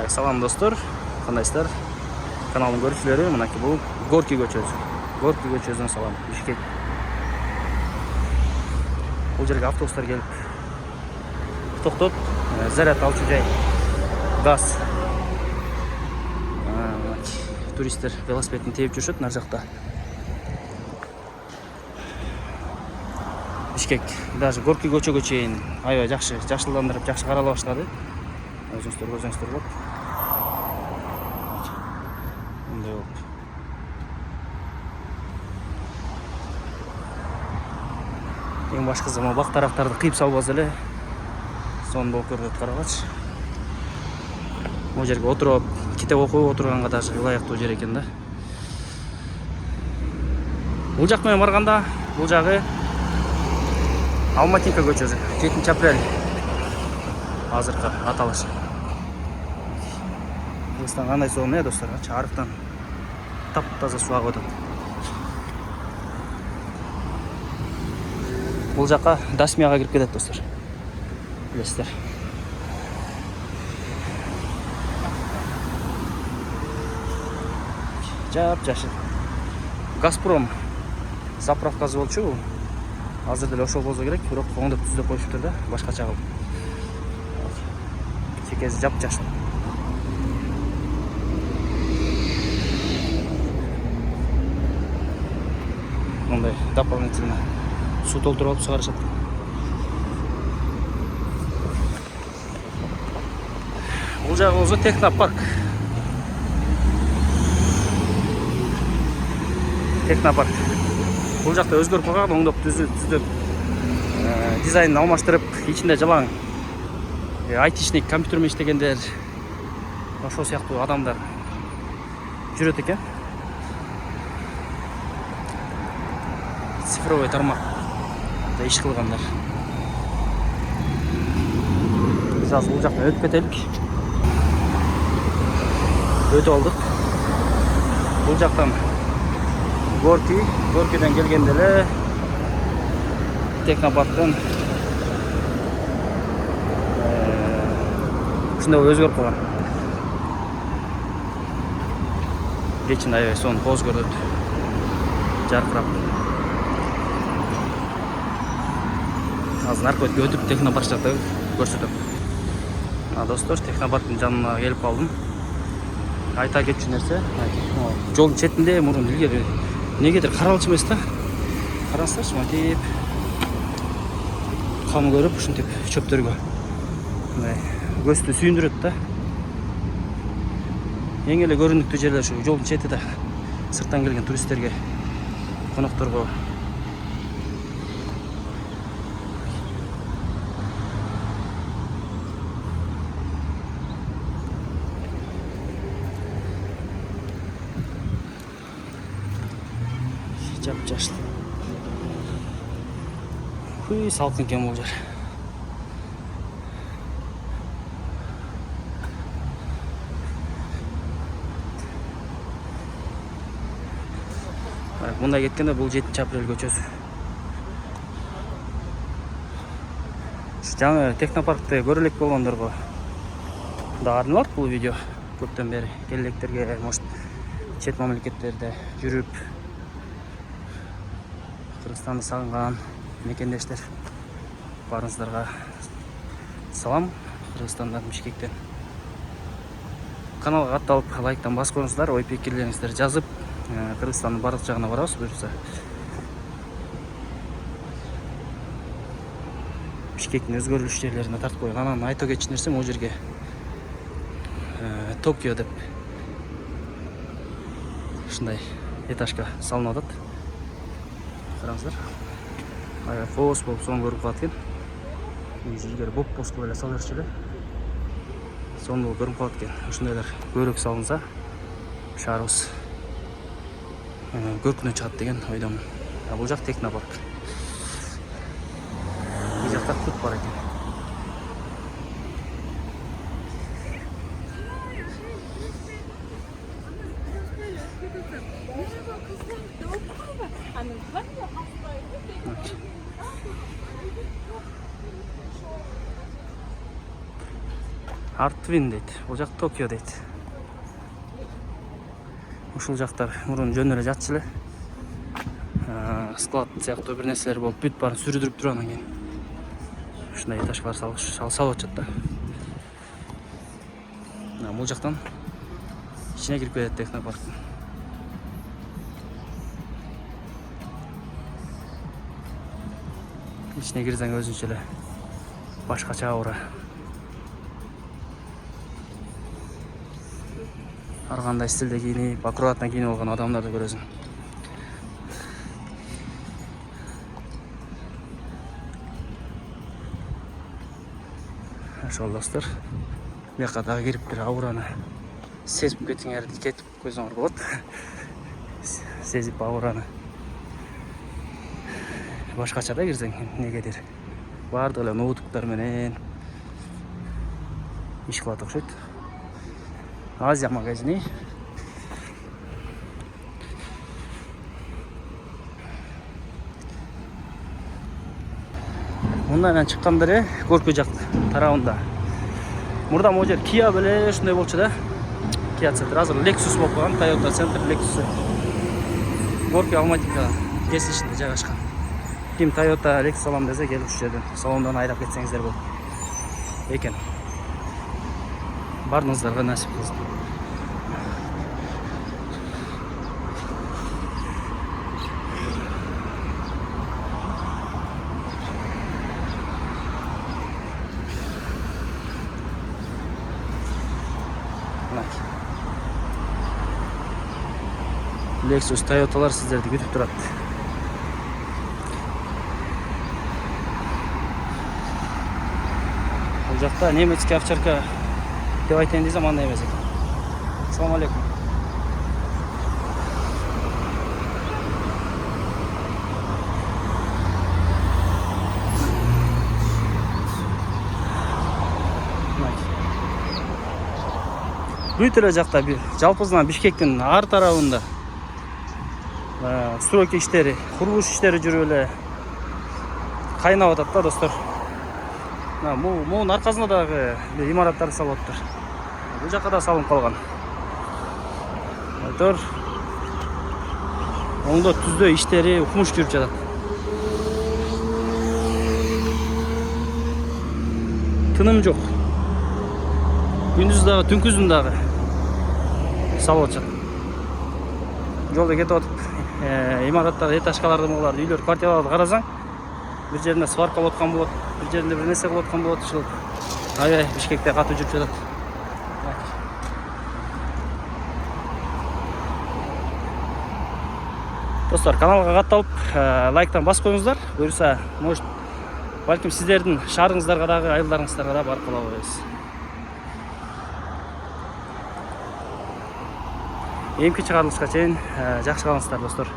Салам достор, кандайсыздар? Каналдын көрүүчүлөрү, мынакей бул Горький көчөсү. Горький көчөсүнөн салам. Бишкек. Бул жерге автобустар келип токтоп, заряд алчу жай. Газ. Туристтер велосипедин терип жүрүшөт нар жакта. Бишкек даже Горький көчөгө чейин аябай жакшы, жакшылдандырып, жакшы карала баштады. Өзүңүздөр көрсөңүздөр болот. Мындай болуп. Эң башкысы могу бак тараптарды кыйып салбаса эле сонун болуп көрүнөт, карагачы. Могу жерге отуруп, китеп окуп отурганга даже ылайыктуу жер экен да. Бул жак менен барганда, бул жагы Алматинка көчөсү, 7 апрель азыркы аталышы. Кыргызстан кандай сонун достор, арыктан таптаза суу агып атат. Бул жака Дасмияга кирип кетет достор. Билесиздер. Жап-жашыл. Газпром заправкасы болчу. Азыр деле ошол болсо керек, бирок оңдоп түздөп коюшуптур да, башкача кылып. Чекеси жап-жашыл. Мындай дополнительно суу толтуруп алып чыгарышат. Бул жагы болсо Технопарк. Технопарк. Бул жакта өзгөрүп калган, оңдоп түздөп, дизайнын алмаштырып, ичинде жалаң айтишник, компьютермен иштегендер, ошол сыяктуу адамдар жүрөт экен. Цифровой тармакта иш кылгандар. Биз азыр бул жактан өтүп кетелик. Өтүп алдык. Бул жактан Горькийден келгенде эле Технопарктан ушундай өзгөрүп калган. Кечин аябай сонун поз көрүнөт. Жаркырап. Азыр наркы өтүп Технопарк жакта көрсөтөм. Достор, Технопарктын жанына келип калдым. Айта кетчү нерсе, жолдун четинде мурун илгери негедир каралчу эмес да. Караңыздарчы, мынтип кам көрүп, ушинтип чөптөргө мындай көздү сүйүндүрөт да. Эң эле көрүнүктүү жерлер ушу жолдун чети да. Сырттан келген туристтерге, конокторго жап-жашыл. Салкын экен бул жер. Мындай кеткенде бул 7 апрель көчөсү. Жаңы Технопаркты көрө элек болгондорго да арналат бул видео. Көптөн бери келелектерге, может, чет мамлекеттерде жүрүп Кыргызстанды сагынган мекендештер, барыңыздарга салам. Кыргызстандан, Бишкектен. Каналга катталып, лайктан басып коюңуздар, ой пикирлериңизди жазып, Кыргызстандын бардык жагына барабыз буюрса. Бишкектин өзгөрүлүш жерлерине тартып коюн. Анан айта кетчү нерсе, могу жерге Токио деп ушундай этажга салынып атат. Караңыздар. Аябай фос болуп сонун көрүнүп калат экен. Илгери боп-бостуу эле сала берчү эле. Сонун көрүнүп калат экен. Ушундайлар көбүрөөк салынса, шаарыбыз көркүнө чыгат деген ойдомун. Бул жак Технопарк. Бул жакта кут бар экен. Артвин дейт. Бул жак Токио дейт. Ушул жактар мурун жөн эле жатчу эле. Склад сыяктуу бир нерселер болуп бүт баарын сүрүдүрүп туруп анан кийин ушундай этажкалар салып атышат да. Бул жактан ичине кирип кетет технопарктын. İçine girsen özünчө эле башкача аура. Ар кандай стилде кийинип, аккуратно кийинип алган адамдарды көрөсүң. Ошол достор, бияка дагы кирип бир аураны сезип кетиңерди, кетип койсоңор болот. Сезип аураны. Башкача да кирсең, негедир. Бардык эле ноутбуктар менен иш кылат окшойт. Азия магазини. Мындан чыккан бери Горький жак тарабында. Мурда могу жер Kia беле ушундай болчу да. Kia центр. Азыр Lexus болуп калган, Toyota центр Lexus. Горький Алматика кесишинде жайгашкан. Ким Toyota Lexus алам десе келип ушул жерден салондан айдап кетсеңиздер болот экен. Баарыңыздарга насип кылсын. Lexus, Toyota'lar sizlerdi kütüp durat. Бұл жақта немецкий овчарка деп айтайын десем андай емес екен. Ассаламу алейкум. Бүт эле жакта жалпысынан Бишкектин ар тарабында стройка иштери, курулуш иштери жүрүп эле кайнап атат да достор. Мунун аркасында дагы имараттар салып атыптыр. Бул жакка да салынып калган. Айтор оңдо түздө иштери укмуш жүрүп жатат. Тыным жок. Күндүз дагы, түнкүзүн дагы салып атышат. Жолдо кетип атып, имараттар, этажкаларды, буларды, үйлөр, квартираларды карасаң, bir жеринде сварка кылып аткан болот, bir жеринде бир нерсе кылып аткан болот. Ушул аябай Бишкекте катуу жүрүп жатат. Достор, каналга катталып, лайктан басып коюңуздар. Буюрса, может, балким сиздердин шаарыңыздарга дагы, айылдарыңыздарга да барып кала беребиз. Эмки чыгарылышка чейин жакшы калыңыздар достор.